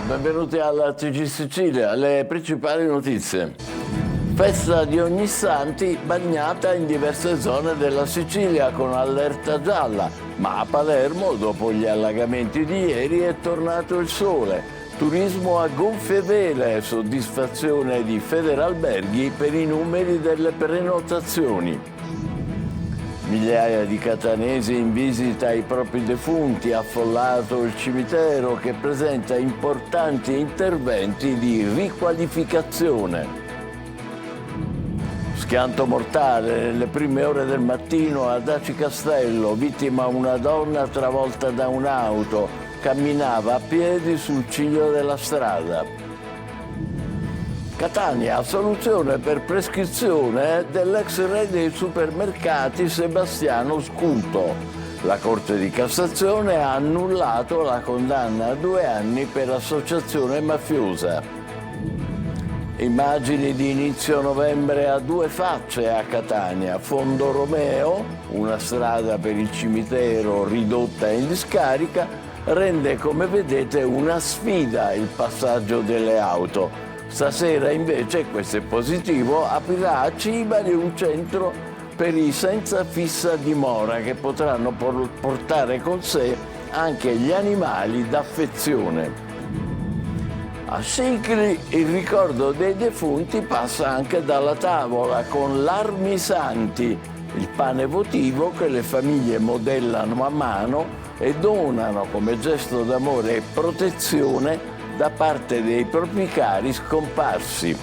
benvenuti alla TG Sicilia, le principali notizie. Festa di Ognissanti bagnata in diverse zone della Sicilia con allerta gialla, ma a Palermo, dopo gli allagamenti di ieri, è tornato il sole. Turismo a gonfie vele, soddisfazione di Federalberghi per i numeri delle prenotazioni. Migliaia di catanesi in visita ai propri defunti, affollato il cimitero che presenta importanti interventi di riqualificazione. Schianto mortale nelle prime ore del mattino ad Aci Castello, vittima una donna travolta da un'auto, camminava a piedi sul ciglio della strada. Catania, soluzione per prescrizione dell'ex re dei supermercati Sebastiano Sculto. La Corte di Cassazione ha annullato la condanna a 2 anni per associazione mafiosa. Immagini di inizio novembre a 2 facce a Catania. Fondo Romeo, una strada per il cimitero ridotta in discarica, rende come vedete una sfida il passaggio delle auto. Stasera invece, questo è positivo, aprirà a Cibali un centro per i senza fissa dimora che potranno portare con sé anche gli animali d'affezione. A Scicli il ricordo dei defunti passa anche dalla tavola con l'Armi Santi, il pane votivo che le famiglie modellano a mano e donano come gesto d'amore e protezione da parte dei propri cari scomparsi.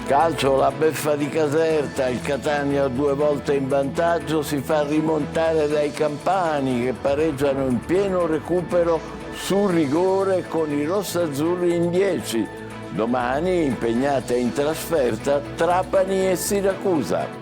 Calcio, la beffa di Caserta, il Catania 2 volte in vantaggio si fa rimontare dai campani che pareggiano in pieno recupero sul rigore con i rossazzurri in 10. Domani impegnate in trasferta Trapani e Siracusa.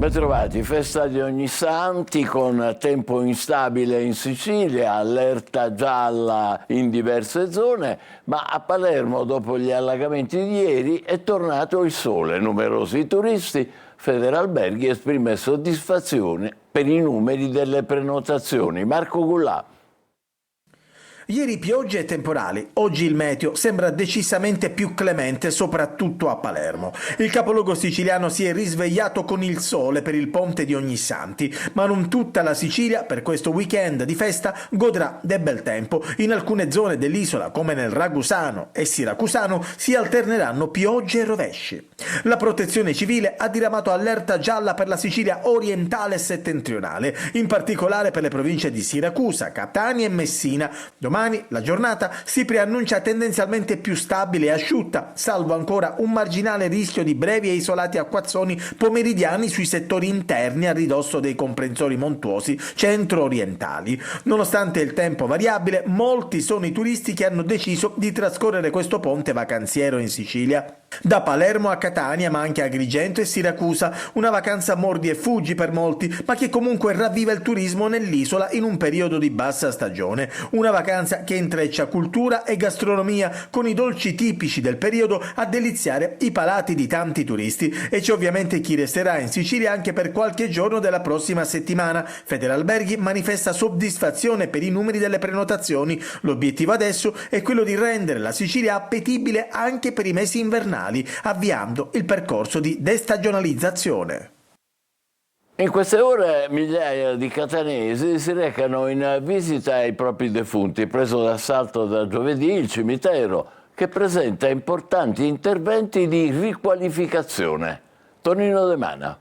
Bentrovati, festa di Ognissanti con tempo instabile in Sicilia, allerta gialla in diverse zone, ma a Palermo dopo gli allagamenti di ieri è tornato il sole. Numerosi turisti, Federalberghi esprime soddisfazione per i numeri delle prenotazioni. Marco Gullà. Ieri piogge e temporali, oggi il meteo sembra decisamente più clemente soprattutto a Palermo. Il capoluogo siciliano si è risvegliato con il sole per il ponte di Ognissanti, ma non tutta la Sicilia per questo weekend di festa godrà del bel tempo. In alcune zone dell'isola, come nel Ragusano e Siracusano, si alterneranno piogge e rovesci. La Protezione Civile ha diramato allerta gialla per la Sicilia orientale e settentrionale, in particolare per le province di Siracusa, Catania e Messina. Domani la giornata si preannuncia tendenzialmente più stabile e asciutta, salvo ancora un marginale rischio di brevi e isolati acquazzoni pomeridiani sui settori interni a ridosso dei comprensori montuosi centro-orientali. Nonostante il tempo variabile, molti sono i turisti che hanno deciso di trascorrere questo ponte vacanziero in Sicilia. Da Palermo a Catania, ma anche a Agrigento e Siracusa, una vacanza mordi e fuggi per molti, ma che comunque ravviva il turismo nell'isola in un periodo di bassa stagione. Una vacanza che intreccia cultura e gastronomia con i dolci tipici del periodo a deliziare i palati di tanti turisti. E c'è ovviamente chi resterà in Sicilia anche per qualche giorno della prossima settimana. Federalberghi manifesta soddisfazione per i numeri delle prenotazioni. L'obiettivo adesso è quello di rendere la Sicilia appetibile anche per i mesi invernali, avviando il percorso di destagionalizzazione. In queste ore migliaia di catanesi si recano in visita ai propri defunti, preso d'assalto da giovedì il cimitero, che presenta importanti interventi di riqualificazione. Tonino De Mana.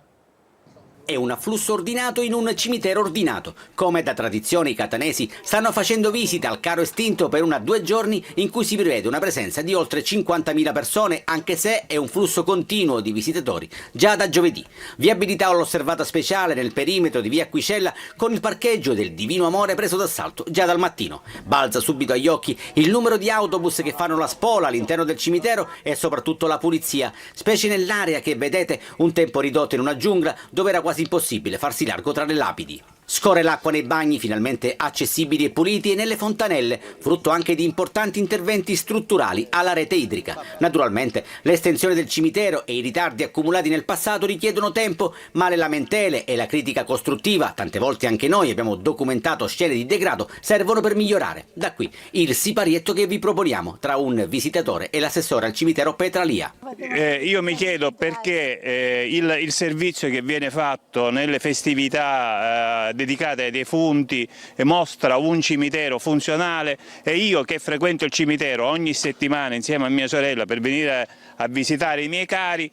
È un afflusso ordinato in un cimitero ordinato. Come da tradizione i catanesi stanno facendo visita al caro estinto per 1 o 2 giorni in cui si prevede una presenza di oltre 50.000 persone, anche se è un flusso continuo di visitatori già da giovedì. Viabilità all'osservata speciale nel perimetro di via Quicella con il parcheggio del Divino Amore preso d'assalto già dal mattino. Balza subito agli occhi il numero di autobus che fanno la spola all'interno del cimitero e soprattutto la pulizia, specie nell'area che vedete un tempo ridotto in una giungla dove era quasi impossibile farsi largo tra le lapidi. Scorre l'acqua nei bagni, finalmente accessibili e puliti, e nelle fontanelle, frutto anche di importanti interventi strutturali alla rete idrica. Naturalmente l'estensione del cimitero e i ritardi accumulati nel passato richiedono tempo, ma le lamentele e la critica costruttiva, tante volte anche noi abbiamo documentato scene di degrado, servono per migliorare. Da qui il siparietto che vi proponiamo tra un visitatore e l'assessore al cimitero Petralia. Io mi chiedo perché il servizio che viene fatto nelle festività dedicate ai defunti mostra un cimitero funzionale, e io che frequento il cimitero ogni settimana insieme a mia sorella per venire a visitare i miei cari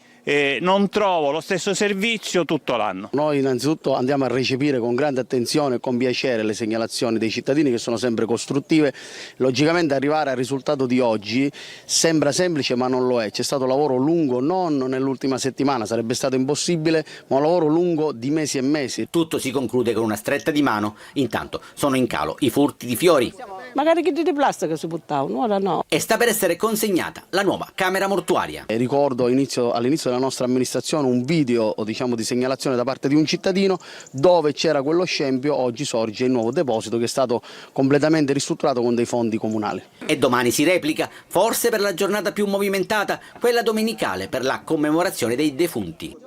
non trovo lo stesso servizio tutto l'anno. Noi innanzitutto andiamo a recepire con grande attenzione e con piacere le segnalazioni dei cittadini, che sono sempre costruttive. Logicamente arrivare al risultato di oggi sembra semplice, ma non lo è. C'è stato un lavoro lungo, non nell'ultima settimana, sarebbe stato impossibile, ma un lavoro lungo di mesi e mesi. Tutto si conclude con una stretta di mano. Intanto sono in calo i furti di fiori. Magari che di plastica si buttavano, ora no. E sta per essere consegnata la nuova camera mortuaria. E ricordo all'inizio della nostra amministrazione un video di segnalazione da parte di un cittadino dove c'era quello scempio. Oggi sorge il nuovo deposito che è stato completamente ristrutturato con dei fondi comunali. E domani si replica, forse per la giornata più movimentata, quella domenicale per la commemorazione dei defunti.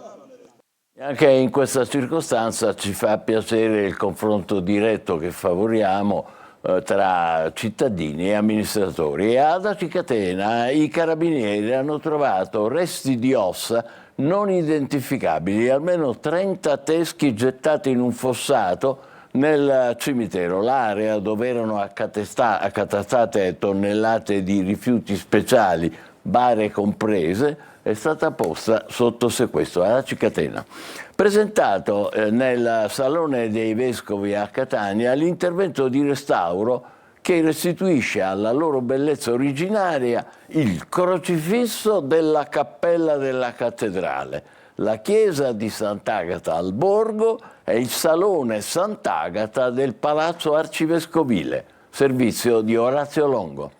Anche in questa circostanza ci fa piacere il confronto diretto che favoriamo tra cittadini e amministratori. E ad Aci Catena i carabinieri hanno trovato resti di ossa non identificabili, almeno 30 teschi gettati in un fossato nel cimitero. L'area dove erano accatastate tonnellate di rifiuti speciali, bare comprese, è stata posta sotto sequestro ad Aci Catena. Presentato nel Salone dei Vescovi a Catania l'intervento di restauro che restituisce alla loro bellezza originaria il crocifisso della cappella della cattedrale, la chiesa di Sant'Agata al Borgo e il Salone Sant'Agata del Palazzo Arcivescovile. Servizio di Orazio Longo.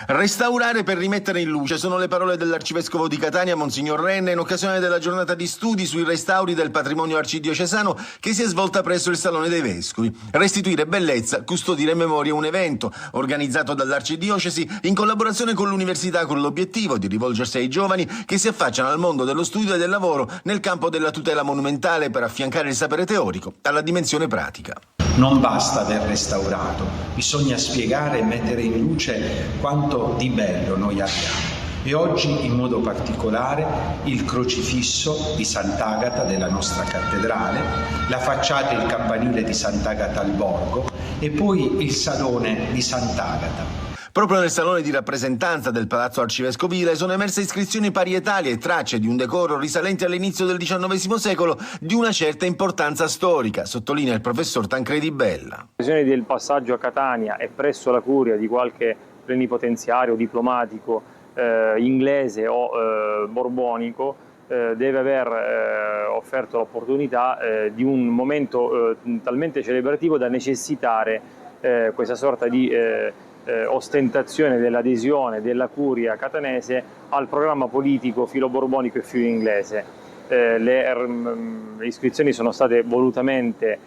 Restaurare per rimettere in luce sono le parole dell'arcivescovo di Catania, Monsignor Renna, in occasione della giornata di studi sui restauri del patrimonio arcidiocesano che si è svolta presso il Salone dei Vescovi. Restituire bellezza, custodire memoria, un evento organizzato dall'arcidiocesi in collaborazione con l'università, con l'obiettivo di rivolgersi ai giovani che si affacciano al mondo dello studio e del lavoro nel campo della tutela monumentale per affiancare il sapere teorico alla dimensione pratica. Non basta aver restaurato, bisogna spiegare e mettere in luce quanto di bello noi abbiamo. E oggi in modo particolare il crocifisso di Sant'Agata della nostra cattedrale, la facciata e il campanile di Sant'Agata al Borgo e poi il salone di Sant'Agata. Proprio nel salone di rappresentanza del Palazzo Arcivescovile sono emerse iscrizioni parietali e tracce di un decoro risalente all'inizio del XIX secolo di una certa importanza storica, sottolinea il professor Tancredi Bella. In occasione del passaggio a Catania e presso la curia di qualche plenipotenziario diplomatico inglese o borbonico deve aver offerto l'opportunità di un momento talmente celebrativo da necessitare questa sorta di ostentazione dell'adesione della curia catanese al programma politico filo-borbonico e filo-inglese. Le iscrizioni sono state volutamente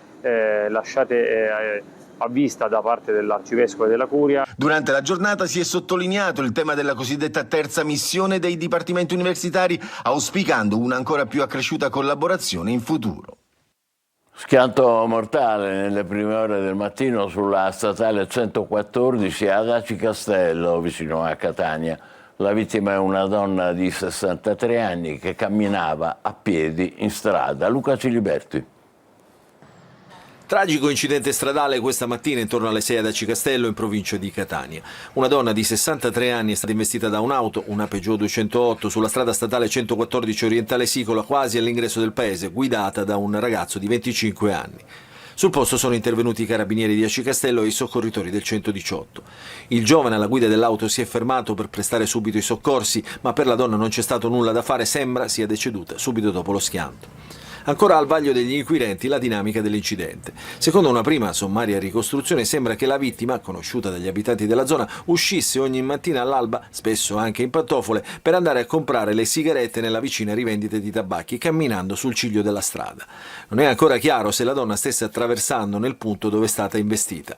lasciate a vista da parte dell'arcivescovo e della curia. Durante la giornata si è sottolineato il tema della cosiddetta terza missione dei dipartimenti universitari, auspicando una ancora più accresciuta collaborazione in futuro. Schianto mortale nelle prime ore del mattino sulla statale 114 ad Aci Castello, vicino a Catania. La vittima è una donna di 63 anni che camminava a piedi in strada. Luca Ciliberti. Tragico incidente stradale questa mattina intorno alle 6 ad Aci Castello in provincia di Catania. Una donna di 63 anni è stata investita da un'auto, una Peugeot 208, sulla strada statale 114 Orientale Sicola, quasi all'ingresso del paese, guidata da un ragazzo di 25 anni. Sul posto sono intervenuti i carabinieri di Aci Castello e i soccorritori del 118. Il giovane alla guida dell'auto si è fermato per prestare subito i soccorsi, ma per la donna non c'è stato nulla da fare, sembra sia deceduta subito dopo lo schianto. Ancora al vaglio degli inquirenti la dinamica dell'incidente. Secondo una prima sommaria ricostruzione sembra che la vittima, conosciuta dagli abitanti della zona, uscisse ogni mattina all'alba, spesso anche in pantofole, per andare a comprare le sigarette nella vicina rivendita di tabacchi, camminando sul ciglio della strada. Non è ancora chiaro se la donna stesse attraversando nel punto dove è stata investita.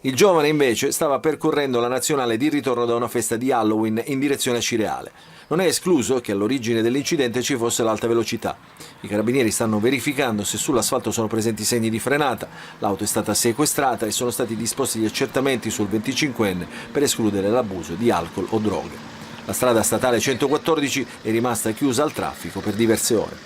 Il giovane invece stava percorrendo la nazionale di ritorno da una festa di Halloween in direzione a Cireale. Non è escluso che all'origine dell'incidente ci fosse l'alta velocità. I carabinieri stanno verificando se sull'asfalto sono presenti segni di frenata, l'auto è stata sequestrata e sono stati disposti gli accertamenti sul 25enne per escludere l'abuso di alcol o droghe. La strada statale 114 è rimasta chiusa al traffico per diverse ore.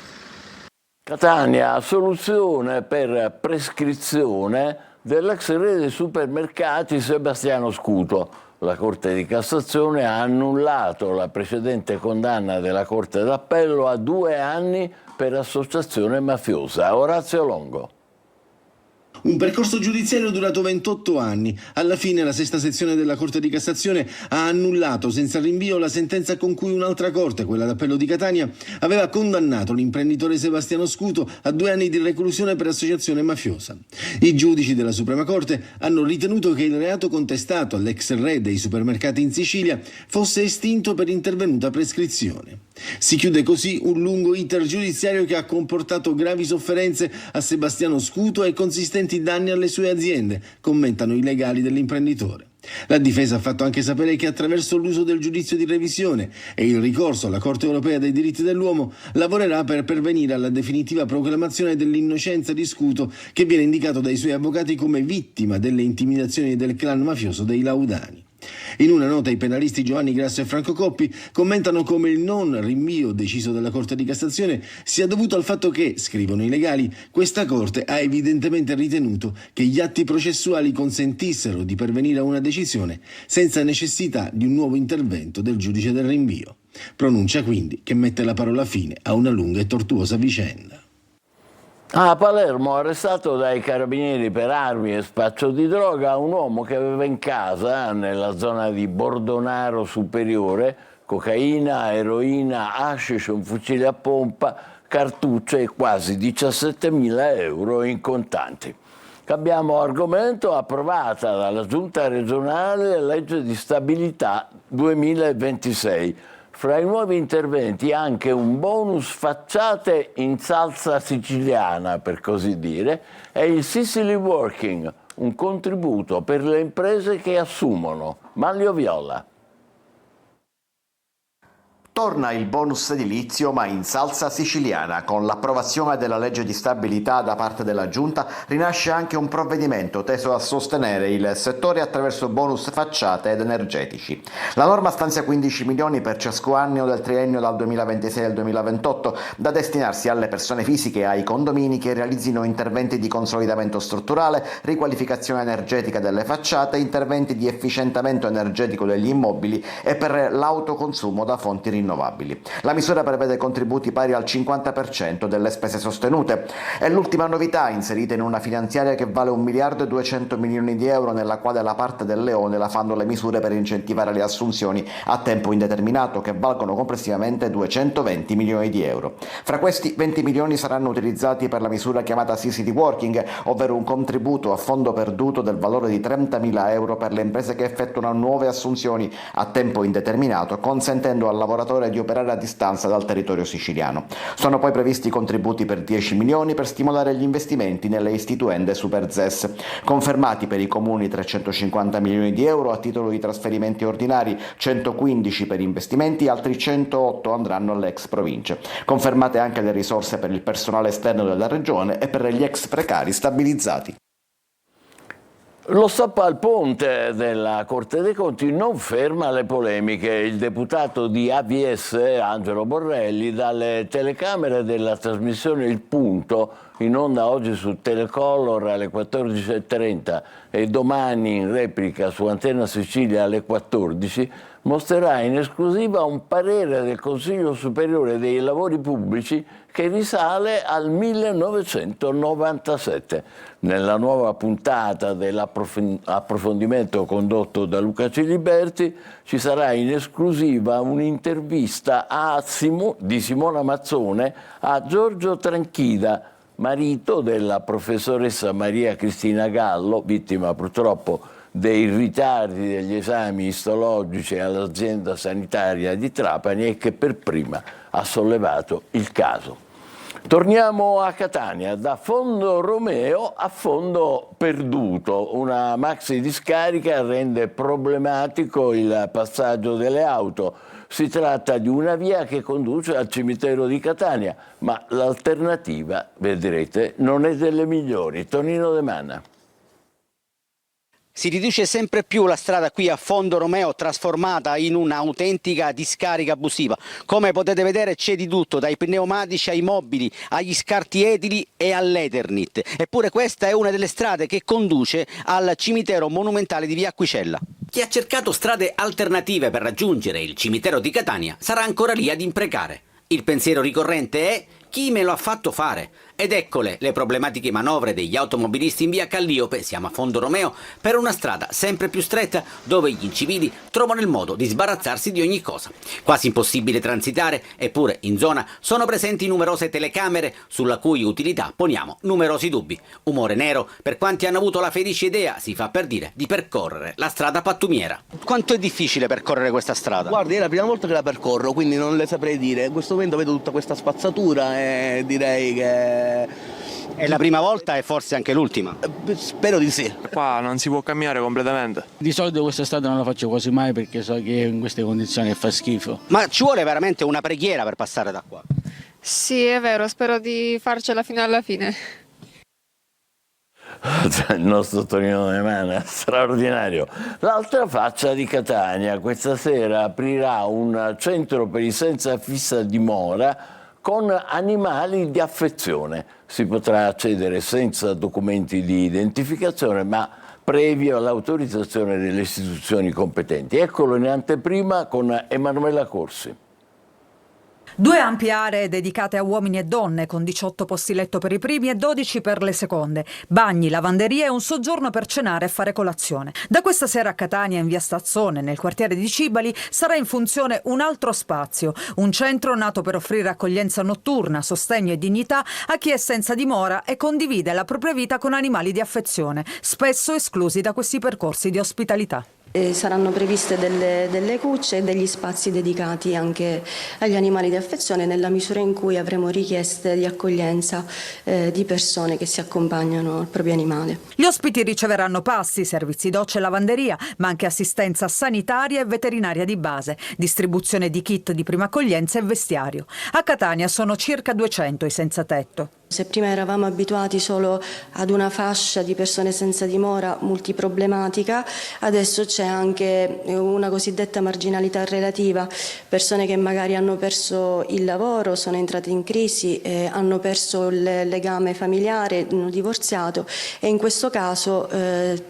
Catania, soluzione per prescrizione dell'ex re dei supermercati Sebastiano Scuto. La Corte di Cassazione ha annullato la precedente condanna della Corte d'Appello a 2 anni per associazione mafiosa. Orazio Longo. Un percorso giudiziario durato 28 anni. Alla fine la sesta sezione della Corte di Cassazione ha annullato senza rinvio la sentenza con cui un'altra Corte, quella d'Appello di Catania, aveva condannato l'imprenditore Sebastiano Scuto a 2 anni di reclusione per associazione mafiosa. I giudici della Suprema Corte hanno ritenuto che il reato contestato all'ex re dei supermercati in Sicilia fosse estinto per intervenuta prescrizione. Si chiude così un lungo iter giudiziario che ha comportato gravi sofferenze a Sebastiano Scuto e consistenti danni alle sue aziende, commentano i legali dell'imprenditore. La difesa ha fatto anche sapere che attraverso l'uso del giudizio di revisione e il ricorso alla Corte europea dei diritti dell'uomo lavorerà per pervenire alla definitiva proclamazione dell'innocenza di Scuto, che viene indicato dai suoi avvocati come vittima delle intimidazioni del clan mafioso dei Laudani. In una nota i penalisti Giovanni Grasso e Franco Coppi commentano come il non rinvio deciso dalla Corte di Cassazione sia dovuto al fatto che, scrivono i legali, questa Corte ha evidentemente ritenuto che gli atti processuali consentissero di pervenire a una decisione senza necessità di un nuovo intervento del giudice del rinvio. Pronuncia quindi che mette la parola fine a una lunga e tortuosa vicenda. A Palermo, arrestato dai carabinieri per armi e spaccio di droga, un uomo che aveva in casa, nella zona di Bordonaro Superiore, cocaina, eroina, hashish, un fucile a pompa, cartucce e quasi 17.000 euro in contanti. Cambiamo argomento. Approvata dalla Giunta regionale la legge di stabilità 2026. Fra i nuovi interventi anche un bonus facciate in salsa siciliana, per così dire, e il Sicily Working, un contributo per le imprese che assumono. Manlio Viola. Torna il bonus edilizio ma in salsa siciliana. Con l'approvazione della legge di stabilità da parte della Giunta rinasce anche un provvedimento teso a sostenere il settore attraverso bonus facciate ed energetici. La norma stanzia 15 milioni per ciascun anno del triennio dal 2026 al 2028 da destinarsi alle persone fisiche e ai condomini che realizzino interventi di consolidamento strutturale, riqualificazione energetica delle facciate, interventi di efficientamento energetico degli immobili e per l'autoconsumo da fonti rinnovabili. La misura prevede contributi pari al 50% delle spese sostenute. È l'ultima novità inserita in una finanziaria che vale 1 miliardo e 200 milioni di euro, nella quale la parte del leone la fanno le misure per incentivare le assunzioni a tempo indeterminato, che valgono complessivamente 220 milioni di euro. Fra questi 20 milioni saranno utilizzati per la misura chiamata Sicily Working, ovvero un contributo a fondo perduto del valore di 30.000 euro per le imprese che effettuano nuove assunzioni a tempo indeterminato, consentendo al lavoratore di operare a distanza dal territorio siciliano. Sono poi previsti contributi per 10 milioni per stimolare gli investimenti nelle istituende Super ZES, confermati per i comuni 350 milioni di euro a titolo di trasferimenti ordinari, 115 per investimenti, altri 108 andranno alle ex province. Confermate anche le risorse per il personale esterno della regione e per gli ex precari stabilizzati. Lo stop al ponte della Corte dei Conti non ferma le polemiche. Il deputato di AVS, Angelo Borrelli, dalle telecamere della trasmissione Il Punto, in onda oggi su Telecolor alle 14.30 e domani in replica su Antenna Sicilia alle 14, mostrerà in esclusiva un parere del Consiglio Superiore dei Lavori Pubblici che risale al 1997. Nella nuova puntata dell'approfondimento condotto da Luca Ciliberti ci sarà in esclusiva un'intervista di Simona Mazzone a Giorgio Tranchida, marito della professoressa Maria Cristina Gallo, vittima purtroppo dei ritardi degli esami istologici all'azienda sanitaria di Trapani e che per prima ha sollevato il caso. Torniamo a Catania, da Fondo Romeo a Fondo Perduto. Una maxi discarica rende problematico il passaggio delle auto. Si tratta di una via che conduce al cimitero di Catania, ma l'alternativa, vedrete, non è delle migliori. Tonino De Mana. Si riduce sempre più la strada qui a Fondo Romeo, trasformata in un'autentica discarica abusiva. Come potete vedere c'è di tutto, dai pneumatici ai mobili, agli scarti edili e all'Eternit. Eppure questa è una delle strade che conduce al cimitero monumentale di Via Acquicella. Chi ha cercato strade alternative per raggiungere il cimitero di Catania sarà ancora lì ad imprecare. Il pensiero ricorrente è: chi me lo ha fatto fare? Ed eccole le problematiche manovre degli automobilisti in via Calliope, siamo a Fondo Romeo, per una strada sempre più stretta dove gli incivili trovano il modo di sbarazzarsi di ogni cosa. Quasi impossibile transitare, eppure in zona sono presenti numerose telecamere sulla cui utilità poniamo numerosi dubbi. Umore nero per quanti hanno avuto la felice idea, si fa per dire, di percorrere la strada pattumiera. Quanto è difficile percorrere questa strada? Guardi, è la prima volta che la percorro, quindi non le saprei dire. In questo momento vedo tutta questa spazzatura e direi che... È la prima volta e forse anche l'ultima? Spero di sì. Qua non si può camminare completamente. Di solito questa strada non la faccio quasi mai perché so che in queste condizioni fa schifo. Ma ci vuole veramente una preghiera per passare da qua? Sì, è vero, spero di farcela fino alla fine. Il nostro Tonino De Mana, straordinario. L'altra faccia di Catania questa sera aprirà un centro per i senza fissa dimora con animali di affezione. Si potrà accedere senza documenti di identificazione, ma previo all'autorizzazione delle istituzioni competenti. Eccolo in anteprima con Emanuela Corsi. 2 ampie aree dedicate a uomini e donne, con 18 posti letto per i primi e 12 per le seconde. Bagni, lavanderie e un soggiorno per cenare e fare colazione. Da questa sera a Catania, in via Stazzone, nel quartiere di Cibali, sarà in funzione un altro spazio. Un centro nato per offrire accoglienza notturna, sostegno e dignità a chi è senza dimora e condivide la propria vita con animali di affezione, spesso esclusi da questi percorsi di ospitalità. Saranno previste delle cucce e degli spazi dedicati anche agli animali di affezione nella misura in cui avremo richieste di accoglienza di persone che si accompagnano al proprio animale. Gli ospiti riceveranno pasti, servizi docce e lavanderia, ma anche assistenza sanitaria e veterinaria di base, distribuzione di kit di prima accoglienza e vestiario. A Catania sono circa 200 i senza tetto. Se prima eravamo abituati solo ad una fascia di persone senza dimora multiproblematica, adesso c'è anche una cosiddetta marginalità relativa, persone che magari hanno perso il lavoro, sono entrate in crisi, hanno perso il legame familiare, hanno divorziato e in questo caso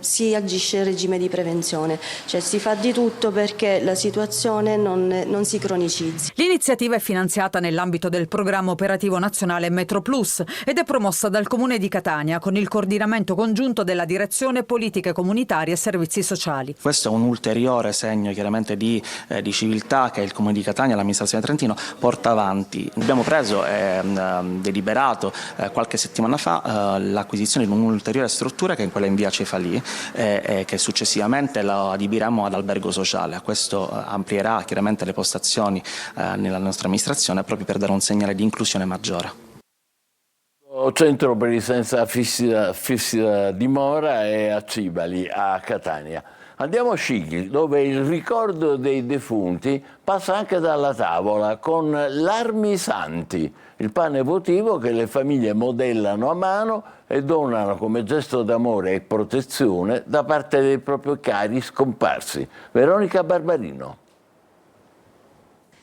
si agisce in regime di prevenzione, cioè si fa di tutto perché la situazione non si cronicizzi. L'iniziativa è finanziata nell'ambito del programma operativo nazionale Metro Plus ed è promossa dal Comune di Catania con il coordinamento congiunto della Direzione Politiche Comunitarie e Servizi Sociali. Questo è un ulteriore segno chiaramente di civiltà che il Comune di Catania e l'amministrazione Trentino porta avanti. Abbiamo preso e deliberato qualche settimana fa l'acquisizione di un'ulteriore struttura che è quella in via Cefalì e che successivamente la adibiremo ad albergo sociale. Questo amplierà chiaramente le postazioni nella nostra amministrazione proprio per dare un segnale di inclusione maggiore. Centro per i senza fissa dimora è a Cibali, a Catania. Andiamo a Scicli, dove il ricordo dei defunti passa anche dalla tavola con l'Armi Santi, il pane votivo che le famiglie modellano a mano e donano come gesto d'amore e protezione da parte dei propri cari scomparsi. Veronica Barbarino.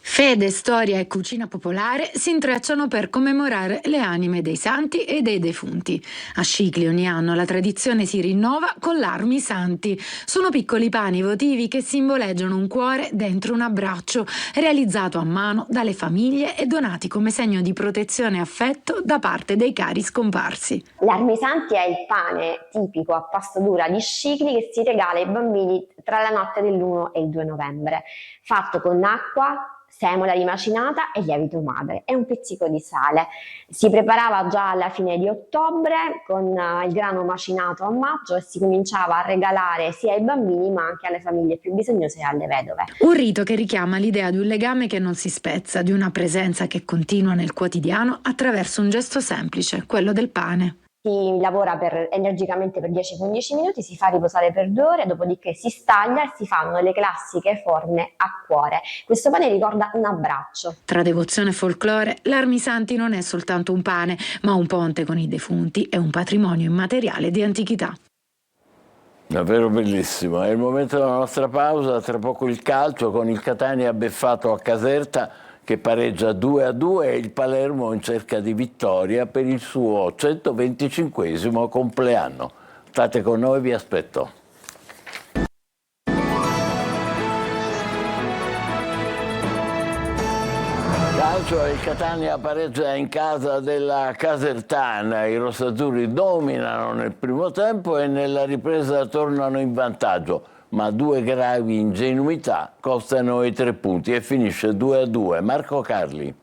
Fede, storia e cucina popolare si intrecciano per commemorare le anime dei santi e dei defunti. A Scicli ogni anno la tradizione si rinnova con l'Armi Santi. Sono piccoli pani votivi che simboleggiano un cuore dentro un abbraccio, realizzato a mano dalle famiglie e donati come segno di protezione e affetto da parte dei cari scomparsi. L'Armi Santi è il pane tipico a pasta dura di Scicli che si regala ai bambini tra la notte dell'1 e il 2 novembre, fatto con acqua, semola rimacinata e lievito madre e un pizzico di sale. Si preparava già alla fine di ottobre con il grano macinato a maggio e si cominciava a regalare sia ai bambini ma anche alle famiglie più bisognose e alle vedove. Un rito che richiama l'idea di un legame che non si spezza, di una presenza che continua nel quotidiano attraverso un gesto semplice, quello del pane. Si lavora energicamente per 10-15 minuti, si fa riposare per 2 ore, dopodiché si staglia e si fanno le classiche forme a cuore. Questo pane ricorda un abbraccio. Tra devozione e folklore, l'Armi Santi non è soltanto un pane, ma un ponte con i defunti e un patrimonio immateriale di antichità. Davvero bellissimo. È il momento della nostra pausa, tra poco il calcio con il Catania beffato a Caserta che pareggia 2-2 e il Palermo in cerca di vittoria per il suo 125° compleanno. State con noi, vi aspetto. Calcio e il Catania pareggia in casa della Casertana. I rossazzurri dominano nel primo tempo e nella ripresa tornano in vantaggio. Ma 2 gravi ingenuità costano i 3 punti e finisce 2-2. Marco Carli.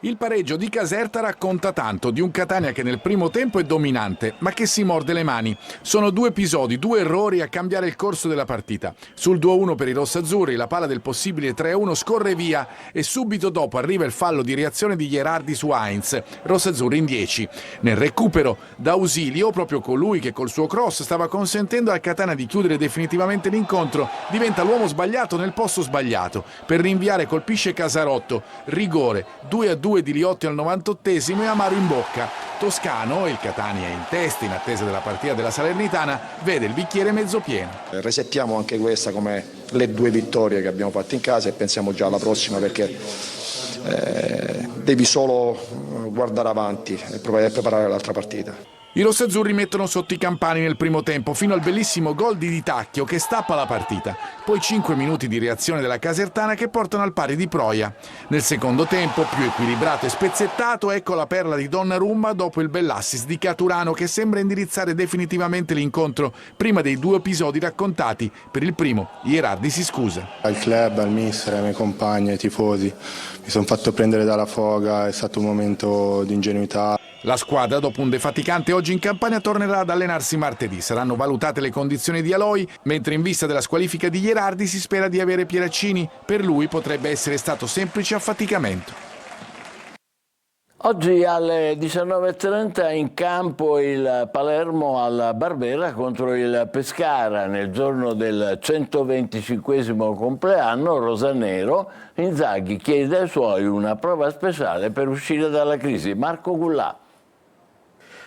Il pareggio di Caserta racconta tanto di un Catania che nel primo tempo è dominante, ma che si morde le mani. Sono 2 episodi, 2 errori a cambiare il corso della partita. Sul 2-1 per i rossazzurri la palla del possibile 3-1 scorre via e subito dopo arriva il fallo di reazione di Gherardi su Heinz, rossazzurri in 10. Nel recupero d'ausilio, proprio colui che col suo cross stava consentendo al Catania di chiudere definitivamente l'incontro, diventa l'uomo sbagliato nel posto sbagliato. Per rinviare colpisce Casarotto, rigore, 2-2 di Liotti al 98esimo e amaro in bocca. Toscano, il Catania in testa in attesa della partita della Salernitana, vede il bicchiere mezzo pieno. Resettiamo anche questa come le 2 vittorie che abbiamo fatto in casa e pensiamo già alla prossima perché devi solo guardare avanti e preparare l'altra partita. I rossazzurri mettono sotto i campani nel primo tempo fino al bellissimo gol di Di Tacchio che stappa la partita. Poi 5 minuti di reazione della Casertana che portano al pari di Proia. Nel secondo tempo, più equilibrato e spezzettato, ecco la perla di Donnarumma dopo il bell'assist di Caturano che sembra indirizzare definitivamente l'incontro prima dei 2 episodi raccontati. Per il primo, Gherardi si scusa. Al club, al mister, ai miei compagni, ai tifosi, mi sono fatto prendere dalla foga, è stato un momento di ingenuità. La squadra, dopo un defaticante oggi in Campania, tornerà ad allenarsi martedì. Saranno valutate le condizioni di Aloi, mentre in vista della squalifica di Gherardi si spera di avere Pieraccini. Per lui potrebbe essere stato semplice affaticamento. Oggi alle 19:30 in campo il Palermo al Barbera contro il Pescara. Nel giorno del 125° compleanno rosanero, Inzaghi chiede ai suoi una prova speciale per uscire dalla crisi. Marco Gullà.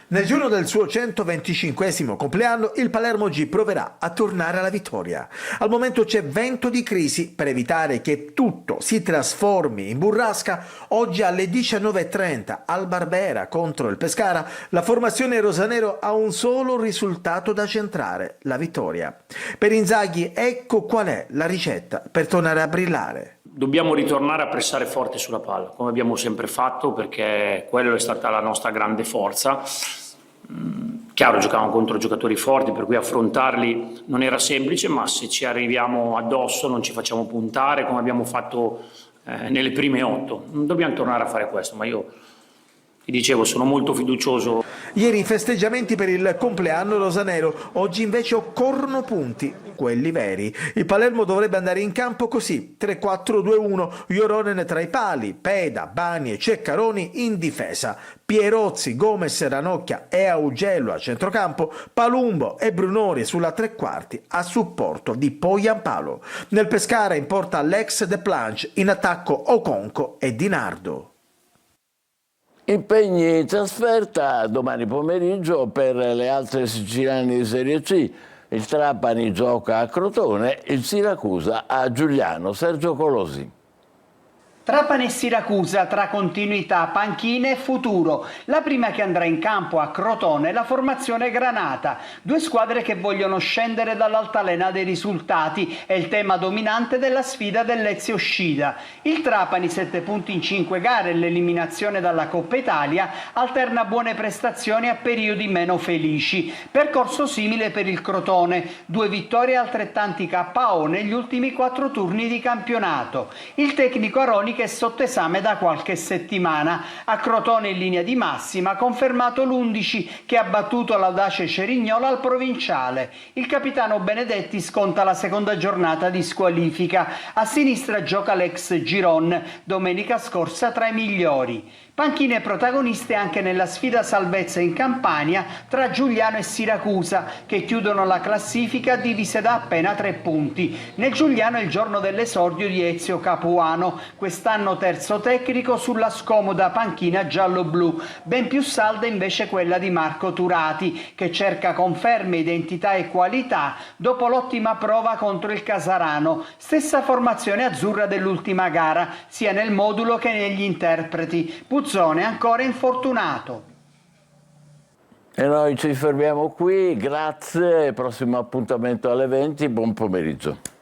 Nel giorno del suo 125° compleanno il Palermo oggi proverà a tornare alla vittoria. Al momento c'è vento di crisi. Per evitare che tutto si trasformi in burrasca, oggi alle 19:30 al Barbera contro il Pescara la formazione rosanero ha un solo risultato da centrare, la vittoria. Per Inzaghi ecco qual è la ricetta per tornare a brillare. Dobbiamo ritornare a pressare forte sulla palla, come abbiamo sempre fatto, perché quello è stata la nostra grande forza. Chiaro, giocavamo contro giocatori forti, per cui affrontarli non era semplice, ma se ci arriviamo addosso non ci facciamo puntare come abbiamo fatto nelle prime 8. Dobbiamo tornare a fare questo, ma io ti dicevo, sono molto fiducioso. Ieri festeggiamenti per il compleanno rosanero, oggi invece occorrono punti, quelli veri. Il Palermo dovrebbe andare in campo così, 3-4-2-1, Joronen tra i pali, Peda, Bani e Ceccaroni in difesa, Pierozzi, Gomez, Ranocchia e Augello a centrocampo, Palumbo e Brunori sulla tre quarti a supporto di Poyampalo. Nel Pescara in porta l'ex De Planche, in attacco Oconco e Di Nardo. Impegni in trasferta domani pomeriggio per le altre siciliane di Serie C. Il Trapani gioca a Crotone, il Siracusa a Giuliano. Sergio Colosi. Trapani e Siracusa tra continuità, panchine e futuro. La prima che andrà in campo a Crotone è la formazione Granata. Due squadre che vogliono scendere dall'altalena dei risultati, è il tema dominante della sfida dell'Ezio Scida. Il Trapani, 7 punti in 5 gare e l'eliminazione dalla Coppa Italia, alterna buone prestazioni a periodi meno felici. Percorso simile per il Crotone, 2 vittorie e altrettanti KO negli ultimi 4 turni di campionato. Il tecnico Aroni, che è sotto esame da qualche settimana. A Crotone in linea di massima ha confermato l'11 che ha battuto l'audace Cerignola al provinciale. Il capitano Benedetti sconta la seconda giornata di squalifica. A sinistra gioca l'ex Giron, domenica scorsa tra i migliori. Panchine protagoniste anche nella sfida salvezza in Campania tra Giugliano e Siracusa, che chiudono la classifica divise da appena 3 punti. Nel Giugliano è il giorno dell'esordio di Ezio Capuano, quest'anno terzo tecnico sulla scomoda panchina giallo-blu. Ben più salda invece quella di Marco Turati, che cerca conferme, identità e qualità dopo l'ottima prova contro il Casarano. Stessa formazione azzurra dell'ultima gara, sia nel modulo che negli interpreti. Puzzone ancora infortunato. E noi ci fermiamo qui, grazie, prossimo appuntamento alle 20, buon pomeriggio.